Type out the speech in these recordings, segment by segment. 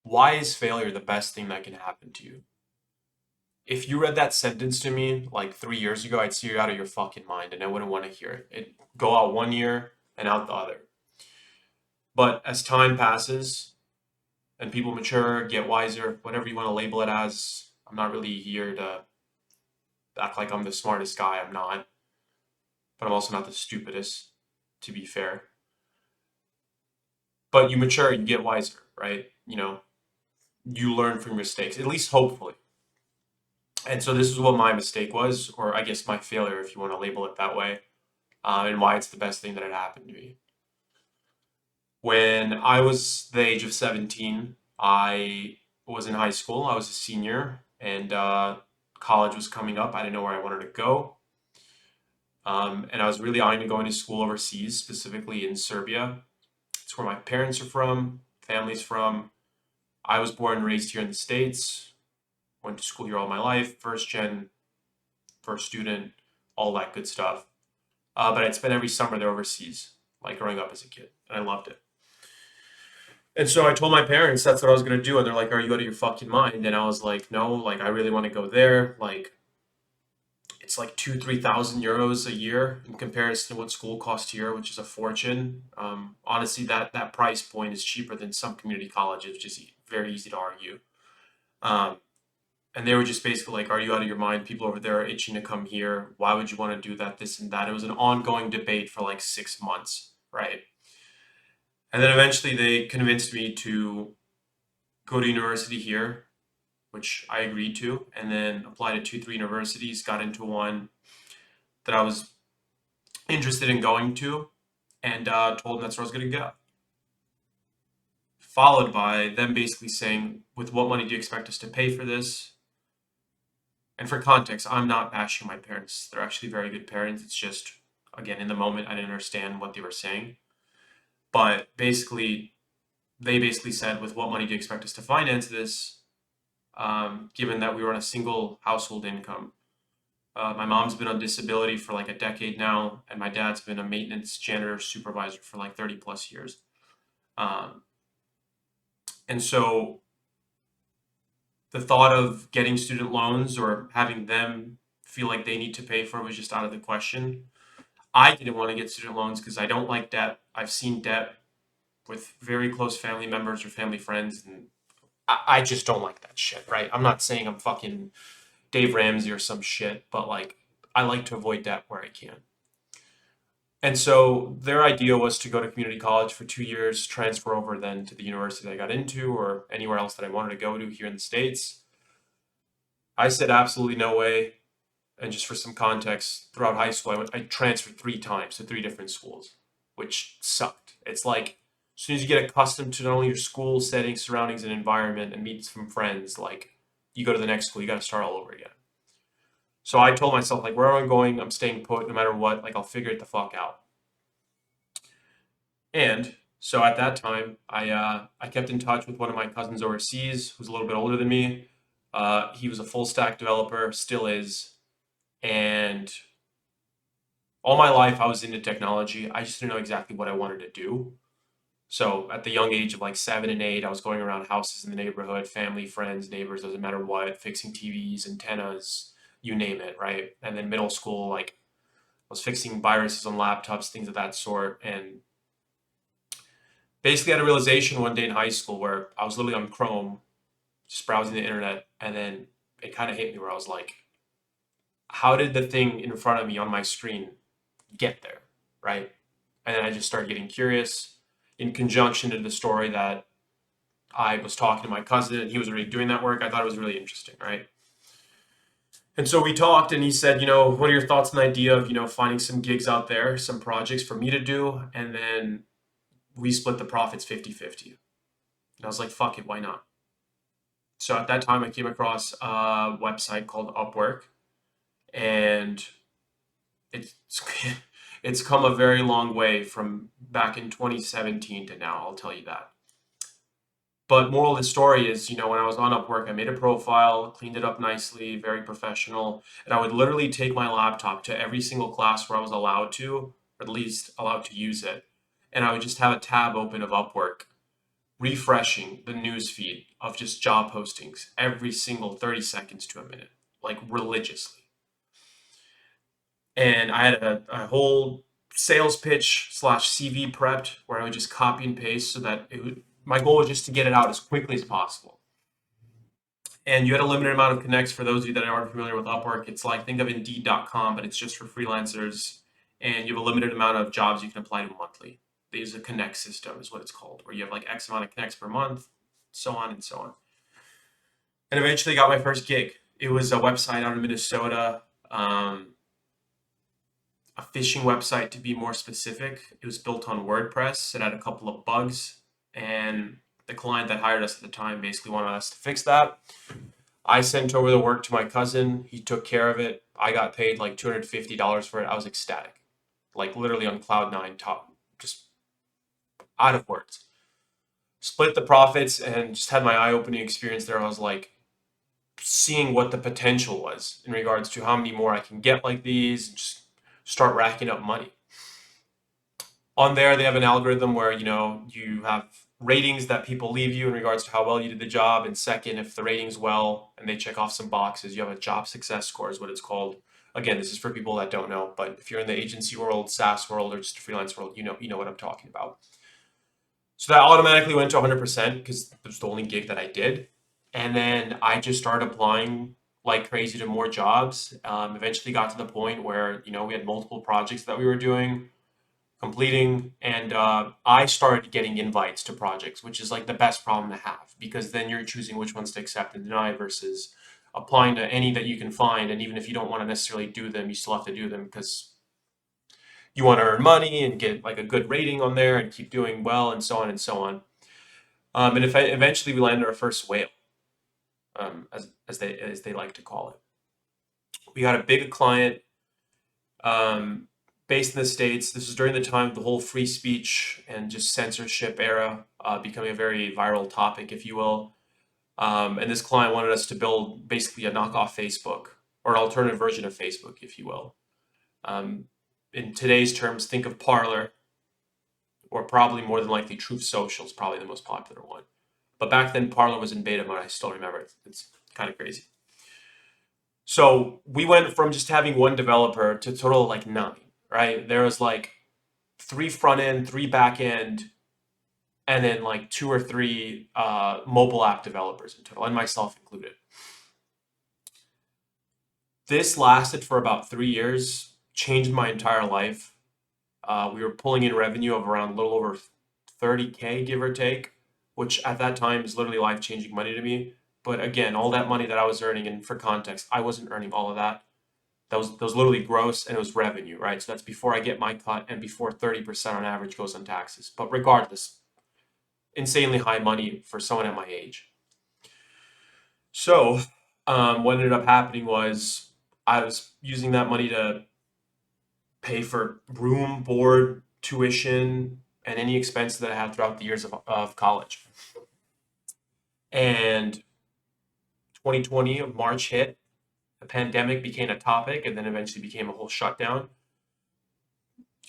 Why is failure the best thing that can happen to you? If you read that sentence to me like 3 years ago, I'd see you out of your fucking mind and I wouldn't want to hear it. It'd go out one ear and out the other. But as time passes and people mature, get wiser, whatever you want to label it as, I'm not really here to act like I'm the smartest guy. I'm not. But I'm also not the stupidest, to be fair. But you mature, you get wiser, right? You learn from your mistakes, at least hopefully. And so this is what my mistake was, or I guess my failure, if you want to label it that way, and why it's the best thing that had happened to me. When I was the age of 17, I was in high school. I was a senior, and college was coming up. I didn't know where I wanted to go. And I was really eyeing to going to school overseas, specifically in Serbia. It's where my parents are from, family's from. I was born and raised here in the States, went to school here all my life, first gen, first student, all that good stuff. But I'd spent every summer there overseas, like growing up as a kid, and I loved it. And so I told my parents that's what I was gonna do, and they're like, "Are you out of your fucking mind?" And I was like, "No, like I really want to go there. Like it's like 3,000 euros a year in comparison to what school costs here, which is a fortune. Honestly, that price point is cheaper than some community colleges, which is very easy to argue. Um, and they were just basically like, "Are you out of your mind? People over there are itching to come here. Why would you want to do that? This and that." It was an ongoing debate for like 6 months, right? And then eventually they convinced me to go to university here, which I agreed to, and then applied to two, three universities, got into one that I was interested in going to, and told them that's where I was going to go. Followed by them basically saying, "With what money do you expect us to pay for this?" And for context, I'm not bashing my parents. They're actually very good parents. It's just, again, in the moment, I didn't understand what they were saying. But basically, they basically said, "With what money do you expect us to finance this?" Given that we were on a single household income. My mom's been on disability for like a decade now, and my dad's been a maintenance janitor supervisor for like 30 plus years. Um, and so the thought of getting student loans or having them feel like they need to pay for it was just out of the question. I didn't want to get student loans because I don't like debt. I've seen debt with very close family members or family friends, and I just don't like that shit, right? I'm not saying I'm fucking Dave Ramsey or some shit, but like I like to avoid debt where I can. And so their idea was to go to community college for 2 years, transfer over then to the university that I got into or anywhere else that I wanted to go to here in the States. I said absolutely no way. And just for some context, throughout high school, I transferred 3 times to 3 different schools, which sucked. It's like as soon as you get accustomed to not only your school setting, surroundings, and environment and meet some friends, like you go to the next school, you got to start all over again. So I told myself, like, wherever I'm going, I'm staying put no matter what. Like, I'll figure it the fuck out. And so at that time, I kept in touch with one of my cousins overseas, who's a little bit older than me. He was a full stack developer, still is, and all my life I was into technology. I just didn't know exactly what I wanted to do. So at the young age of like 7 and 8, I was going around houses in the neighborhood, family, friends, neighbors, doesn't matter what, fixing TVs, antennas, you name it, right? And then middle school, like I was fixing viruses on laptops, things of that sort, and basically had a realization one day in high school where I was literally on Chrome, just browsing the internet, and then it kind of hit me where I was like, how did the thing in front of me on my screen get there, right? And then I just started getting curious in conjunction to the story that I was talking to my cousin and he was already doing that work. I thought it was really interesting, right? And so we talked and he said, what are your thoughts on the idea of, finding some gigs out there, some projects for me to do, and then we split the profits 50-50. And I was like, fuck it, why not? So at that time, I came across a website called Upwork, and it's it's come a very long way from back in 2017 to now. I'll tell you that. But moral of the story is, when I was on Upwork, I made a profile, cleaned it up nicely, very professional, and I would literally take my laptop to every single class where I was allowed to, or at least allowed to use it, and I would just have a tab open of Upwork refreshing the news feed of just job postings every single 30 seconds to a minute, like religiously. And I had a whole sales pitch slash CV prepped where I would just copy and paste so that my goal was just to get it out as quickly as possible. And you had a limited amount of connects. For those of you that aren't familiar with Upwork, it's like, think of Indeed.com, but it's just for freelancers. And you have a limited amount of jobs you can apply to monthly. They use a connect system, is what it's called, where you have like X amount of connects per month, so on and so on. And eventually got my first gig. It was a website out of Minnesota, a fishing website to be more specific. It was built on WordPress. It had a couple of bugs, and the client that hired us at the time basically wanted us to fix that. I sent over the work to my cousin. He took care of it. I got paid like $250 for it. I was ecstatic, like literally on cloud nine, top, just out of words. Split the profits and just had my eye-opening experience there. I was like seeing what the potential was in regards to how many more I can get like these, and just start racking up money. On there, they have an algorithm where, you have ratings that people leave you in regards to how well you did the job. And second, if the rating's well and they check off some boxes, you have a job success score is what it's called. Again, this is for people that don't know, but if you're in the agency world, SaaS world, or just freelance world, you know what I'm talking about. So that automatically went to 100% because it was the only gig that I did. And then I just started applying like crazy to more jobs. Eventually got to the point where, we had multiple projects that we were doing, completing, and I started getting invites to projects, which is like the best problem to have because then you're choosing which ones to accept and deny versus applying to any that you can find. And even if you don't want to necessarily do them, you still have to do them because you want to earn money and get like a good rating on there and keep doing well and so on and so on. And if eventually we landed our first whale, as they like to call it. We got a big client um, based in the States. This was during the time of the whole free speech and just censorship era, becoming a very viral topic, if you will. And this client wanted us to build basically a knockoff Facebook or an alternative version of Facebook, if you will. Um, in today's terms, think of Parler, or probably more than likely Truth Social is probably the most popular one. But back then, Parler was in beta mode. I still remember it. It's kind of crazy. So we went from just having one developer to a total of like 9, right? There was like 3 front end, 3 back end, and then like 2 or 3 mobile app developers in total, and myself included. This lasted for about 3 years, changed my entire life. We were pulling in revenue of around a little over 30K, give or take, which at that time is literally life-changing money to me. But again, all that money that I was earning, and for context, I wasn't earning all of that. That was literally gross, and it was revenue, right? So that's before I get my cut and before 30% on average goes on taxes. But regardless, insanely high money for someone at my age. So what ended up happening was I was using that money to pay for room, board, tuition, and any expenses that I had throughout the years of college. And 2020 of March hit, the pandemic became a topic and then eventually became a whole shutdown.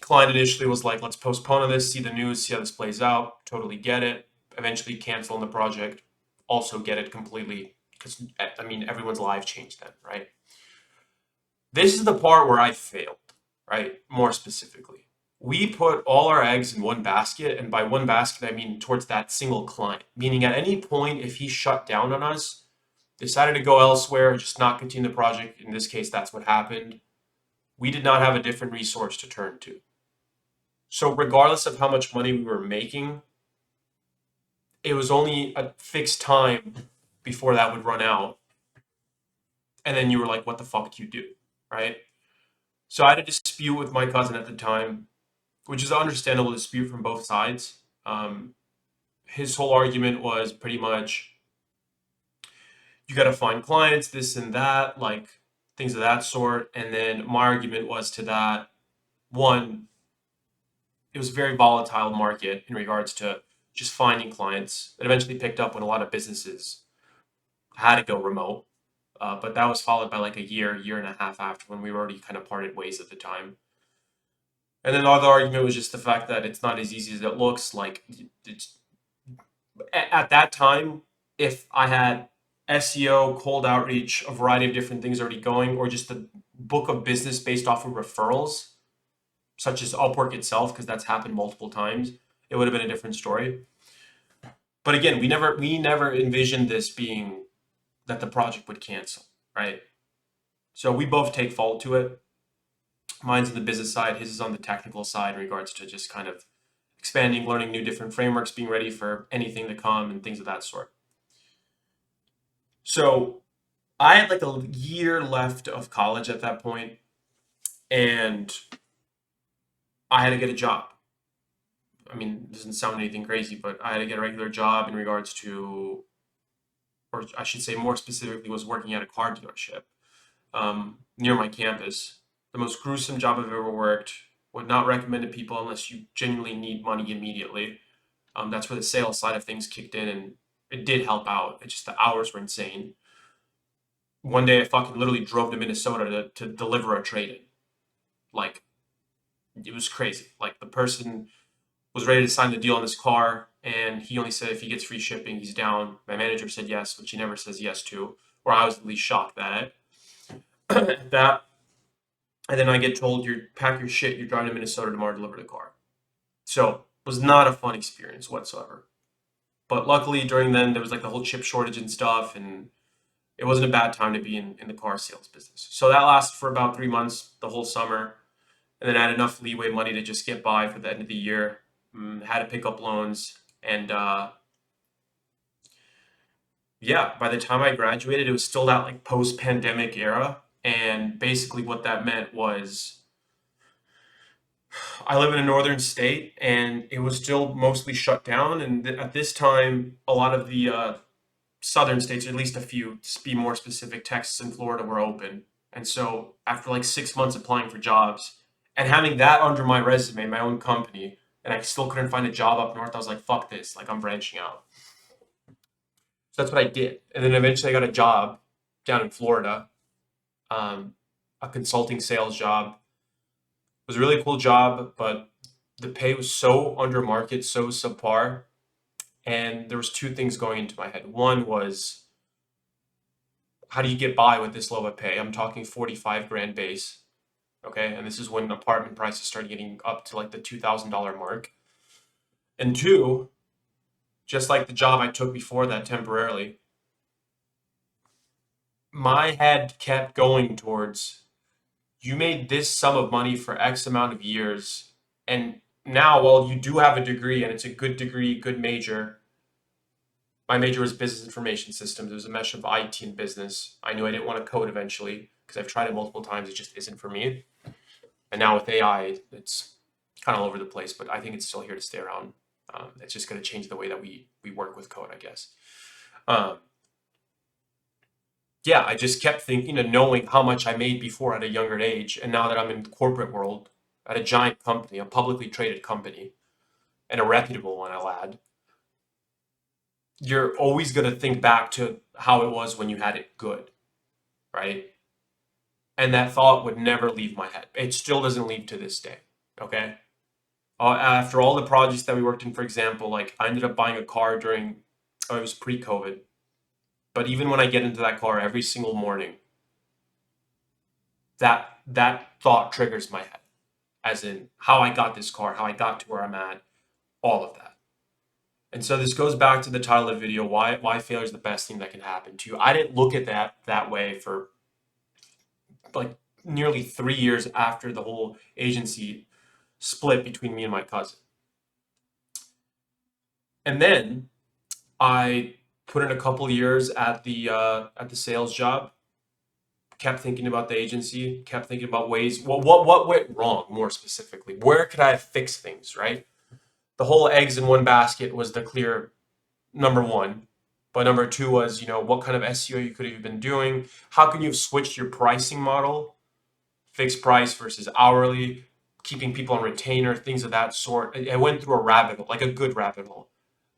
Client initially was like, let's postpone on this, see the news, see how this plays out. Totally get it. Eventually cancel on the project. Also get it completely because, I mean, everyone's life changed then, right? This is the part where I failed, right? More specifically. We put all our eggs in one basket, and by one basket, I mean towards that single client. Meaning at any point, if he shut down on us, decided to go elsewhere, just not continue the project, in this case, that's what happened, we did not have a different resource to turn to. So regardless of how much money we were making, it was only a fixed time before that would run out. And then you were like, what the fuck do you do? Right? So I had a dispute with my cousin at the time, which is an understandable dispute from both sides. His whole argument was pretty much you got to find clients, this and that, like things of that sort. And then my argument was to that one, it was a very volatile market in regards to just finding clients. It eventually picked up when a lot of businesses had to go remote. But that was followed by like a year and a half after when we were already kind of parted ways at the time. And then the other argument was just the fact that it's not as easy as it looks. Like it's At that time, if I had SEO, cold outreach, a variety of different things already going, or just a book of business based off of referrals, such as Upwork itself, because that's happened multiple times, it would have been a different story. But again, we never envisioned this being that the project would cancel, right? So we both take fault to it. Mine's on the business side, his is on the technical side in regards to just kind of expanding, learning new different frameworks, being ready for anything to come and things of that sort. So I had like a year left of college at that point, and I had to get a job. I mean, it doesn't sound anything crazy, but I had to get a regular job in regards to, or I should say more specifically, was working at a car dealership near my campus. The most gruesome job I've ever worked. Would not recommend to people unless you genuinely need money immediately. That's where the sales side of things kicked in, and it did help out. It's just the hours were insane. One day I fucking literally drove to Minnesota to deliver a trade in. Like, it was crazy. Like, the person was ready to sign the deal on this car, and he only said if he gets free shipping, he's down. My manager said yes, which he never says yes to, or I was at least shocked at it. That, and then I get told, "You pack your shit. You're driving to Minnesota tomorrow to deliver the car." So it was not a fun experience whatsoever. But luckily, during then there was like the whole chip shortage and stuff, and it wasn't a bad time to be in the car sales business. So that lasted for about 3 months, the whole summer, and then I had enough leeway money to just get by for the end of the year. Had to pick up loans, and yeah, by the time I graduated, it was still that like post-pandemic era, and basically what that meant was I live in a northern state, and it was still mostly shut down. And at this time, a lot of the southern states, or at least a few, to be more specific, Texas and Florida were open. And so after like 6 months applying for jobs and having that under my resume, my own company, and I still couldn't find a job up north, I was like, fuck this, like I'm branching out. So that's what I did. And then eventually I got a job down in Florida, um, a consulting sales job. It was a really cool job, but the pay was so under market, so subpar. And there was two things going into my head. One was, how do you get by with this low of pay? I'm talking 45 grand base. Okay. And this is when apartment prices started getting up to like the $2,000 mark. And two, just like the job I took before that temporarily, my head kept going towards, you made this sum of money for X amount of years. And now, while you do have a degree and it's a good degree, good major, my major was business information systems. It was a mesh of IT and business. I knew I didn't want to code eventually because I've tried it multiple times. It just isn't for me. And now with AI, it's kind of all over the place, but I think it's still here to stay around. It's just going to change the way that we work with code, I guess. Um, yeah, I just kept thinking and knowing how much I made before at a younger age, and now that I'm in the corporate world at a giant company, a publicly traded company, and a reputable one, I'll add, you're always going to think back to how it was when you had it good, right? And that thought would never leave my head. It still doesn't leave to this day. Okay. After all the projects that we worked in, for example, like I ended up buying a car during, oh, it was pre-COVID. But even when I get into that car every single morning, that thought triggers my head, as in how I got this car, how I got to where I'm at, all of that. And so this goes back to the title of the video, why failure is the best thing that can happen to you. I didn't look at that way for like nearly 3 years after the whole agency split between me and my cousin. And then I put in a couple years at the sales job, kept thinking about the agency, kept thinking about ways, what went wrong more specifically? Where could I have fixed things, right? The whole eggs in one basket was the clear number one. But number two was, what kind of SEO you could have been doing. How can you have switched your pricing model, fixed price versus hourly, keeping people on retainer, things of that sort. I went through a rabbit hole, like a good rabbit hole,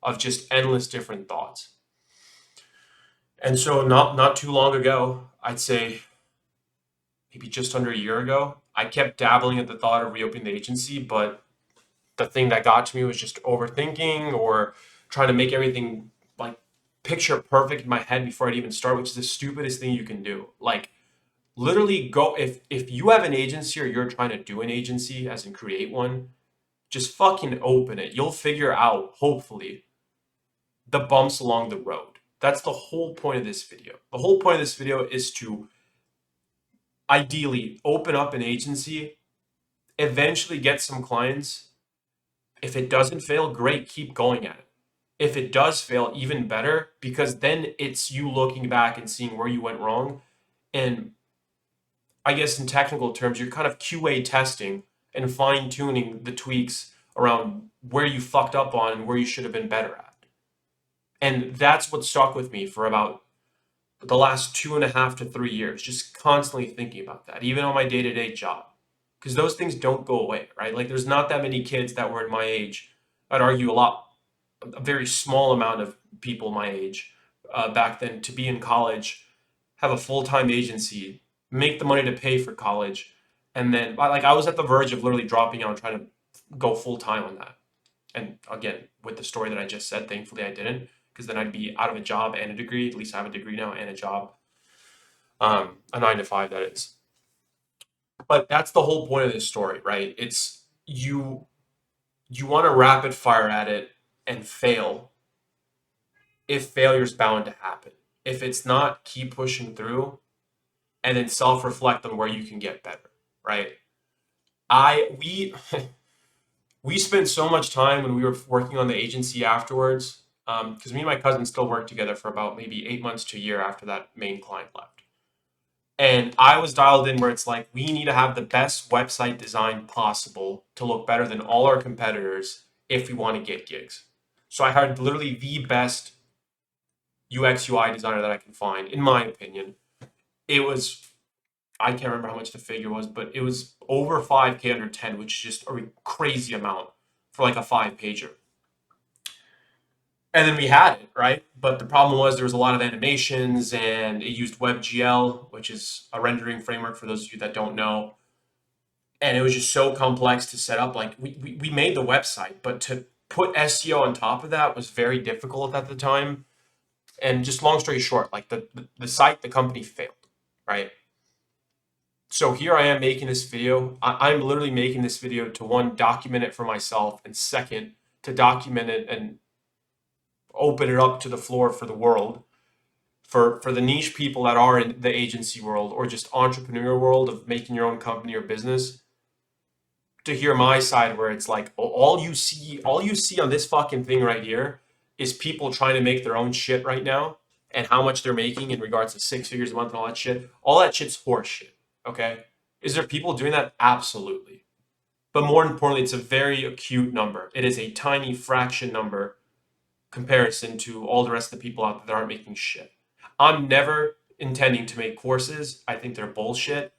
of just endless different thoughts. And so not too long ago, I'd say maybe just under a year ago, I kept dabbling at the thought of reopening the agency, but the thing that got to me was just overthinking or trying to make everything like picture perfect in my head before I'd even start, which is the stupidest thing you can do. Like literally go if you have an agency or you're trying to do an agency, as in create one, just fucking open it. You'll figure out, hopefully, the bumps along the road. That's the whole point of this video. The whole point of this video is to ideally open up an agency, eventually get some clients. If it doesn't fail, great, keep going at it. If it does fail, even better, because then it's you looking back and seeing where you went wrong. And I guess in technical terms, you're kind of QA testing and fine tuning the tweaks around where you fucked up on and where you should have been better at. And that's what stuck with me for about the last 2.5 to 3 years, just constantly thinking about that, even on my day to day job. Because those things don't go away, right? Like, there's not that many kids that were in my age. I'd argue a very small amount of people my age back then to be in college, have a full time agency, make the money to pay for college. And then, like, I was at the verge of literally dropping out and trying to go full time on that. And again, with the story that I just said, thankfully I didn't, because then I'd be out of a job and a degree. At least I have a degree now and a job, a 9 to 5, that is. But that's the whole point of this story, right? It's you want to rapid fire at it and fail if failure's bound to happen. If it's not, keep pushing through and then self-reflect on where you can get better, right? We we spent so much time when we were working on the agency afterwards, because me and my cousin still worked together for about maybe 8 months to a year after that main client left. And I was dialed in where it's like, we need to have the best website design possible to look better than all our competitors if we want to get gigs. So I hired literally the best UX UI designer that I can find, in my opinion. It was, I can't remember how much the figure was, but it was over 5K under 10, which is just a crazy amount for like a 5 pager. And then we had it, right? But the problem was there was a lot of animations and it used WebGL, which is a rendering framework for those of you that don't know. And it was just so complex to set up. Like we made the website, but to put SEO on top of that was very difficult at the time. And just long story short, like the site, the company failed, right? So here I am making this video. I'm literally making this video to, one, document it for myself, and second, to document it and open it up to the floor for the world, for the niche people that are in the agency world or just entrepreneur world of making your own company or business, to hear my side where it's like all you see on this fucking thing right here is people trying to make their own shit right now and how much they're making in regards to 6 figures a month and all that shit. All that shit's horse shit. Okay. Is there people doing that? Absolutely. But more importantly, it's a very acute number. It is a tiny fraction number comparison to all the rest of the people out there that aren't making shit. I'm never intending to make courses. I think they're bullshit.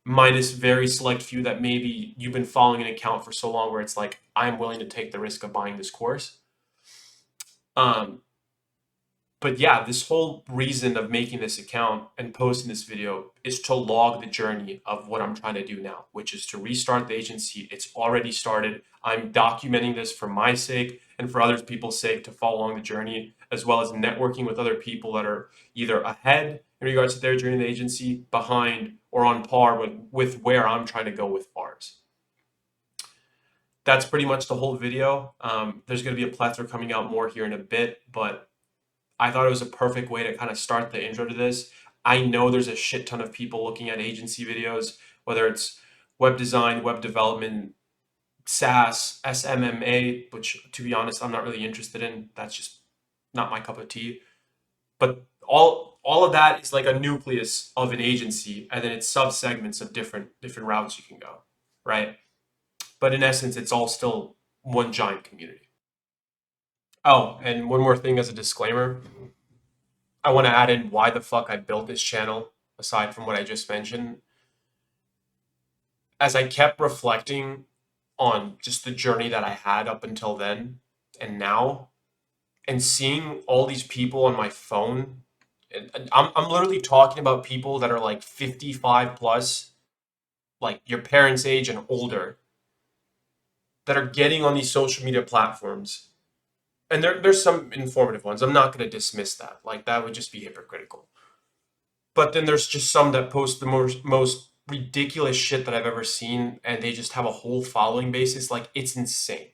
Minus very select few that maybe you've been following an account for so long where it's like, I'm willing to take the risk of buying this course. But yeah, this whole reason of making this account and posting this video is to log the journey of what I'm trying to do now, which is to restart the agency. It's already started. I'm documenting this for my sake and for other people's sake to follow along the journey, as well as networking with other people that are either ahead in regards to their journey in the agency, behind, or on par with where I'm trying to go with ours. That's pretty much the whole video. There's going to be a plethora coming out more here in a bit, but I thought it was a perfect way to kind of start the intro to this. I know there's a shit ton of people looking at agency videos, whether it's web design, web development, SaaS, SMMA, which to be honest, I'm not really interested in. That's just not my cup of tea. But all of that is like a nucleus of an agency, and then it's sub-segments of different routes you can go, right? But in essence, it's all still one giant community. Oh, and one more thing as a disclaimer. I want to add in why the fuck I built this channel, aside from what I just mentioned. As I kept reflecting on just the journey that I had up until then and now, and seeing all these people on my phone, and I'm literally talking about people that are like 55 plus, like your parents' age and older, that are getting on these social media platforms And there's some informative ones. I'm not going to dismiss that. Like that would just be hypocritical. But then there's just some that post the most ridiculous shit that I've ever seen, and they just have a whole following basis. Like it's insane.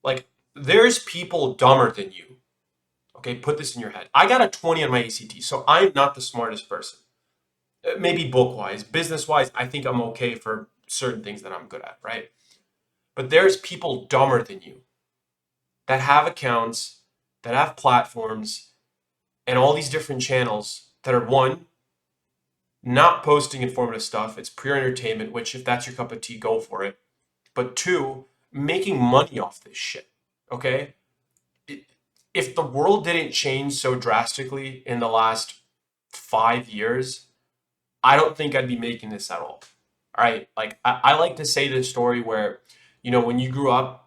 Like there's people dumber than you. Okay, put this in your head. I got a 20 on my ACT, so I'm not the smartest person. Maybe book wise, business wise, I think I'm okay for certain things that I'm good at, right? But there's people dumber than you that have accounts, that have platforms, and all these different channels that are one, not posting informative stuff. It's pure entertainment, which if that's your cup of tea, go for it. But two, making money off this shit. Okay? If the world didn't change so drastically in the last 5 years, I don't think I'd be making this at all. All right. Like I like to say this story where, when you grew up,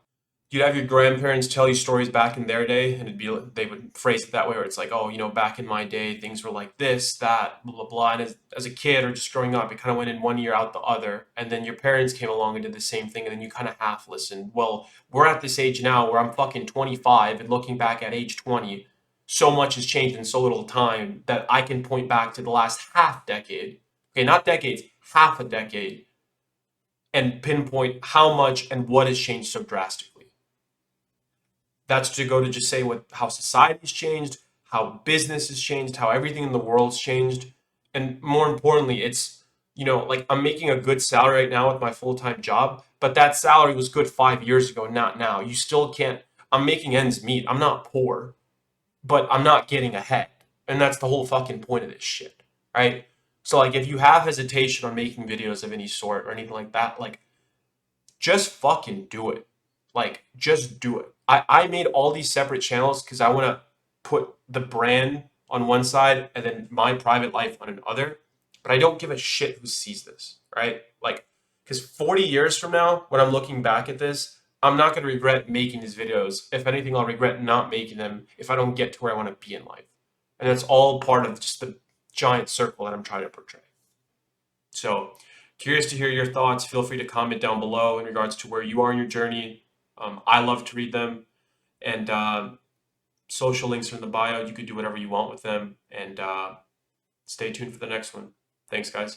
you'd have your grandparents tell you stories back in their day, and they would phrase it that way, where it's like, oh, back in my day, things were like this, that, blah blah blah. And as a kid or just growing up, it kind of went in one ear out the other, and then your parents came along and did the same thing, and then you kind of half listened. Well, we're at this age now where I'm fucking 25, and looking back at age 20, so much has changed in so little time that I can point back to the last half decade. Okay, not decades, half a decade, and pinpoint how much and what has changed so drastically. That's to go to just say how society's changed, how business has changed, how everything in the world's changed. And more importantly, it's, like I'm making a good salary right now with my full-time job, but that salary was good 5 years ago, not now. You still can't, I'm making ends meet. I'm not poor, but I'm not getting ahead. And that's the whole fucking point of this shit, right? So like if you have hesitation on making videos of any sort or anything like that, like just fucking do it. Like, just do it. I made all these separate channels because I want to put the brand on one side and then my private life on another. But I don't give a shit who sees this, right? Like, because 40 years from now, when I'm looking back at this, I'm not going to regret making these videos. If anything, I'll regret not making them if I don't get to where I want to be in life. And that's all part of just the giant circle that I'm trying to portray. So, curious to hear your thoughts. Feel free to comment down below in regards to where you are in your journey. I love to read them, and social links are in the bio. You could do whatever you want with them, and stay tuned for the next one. Thanks, guys.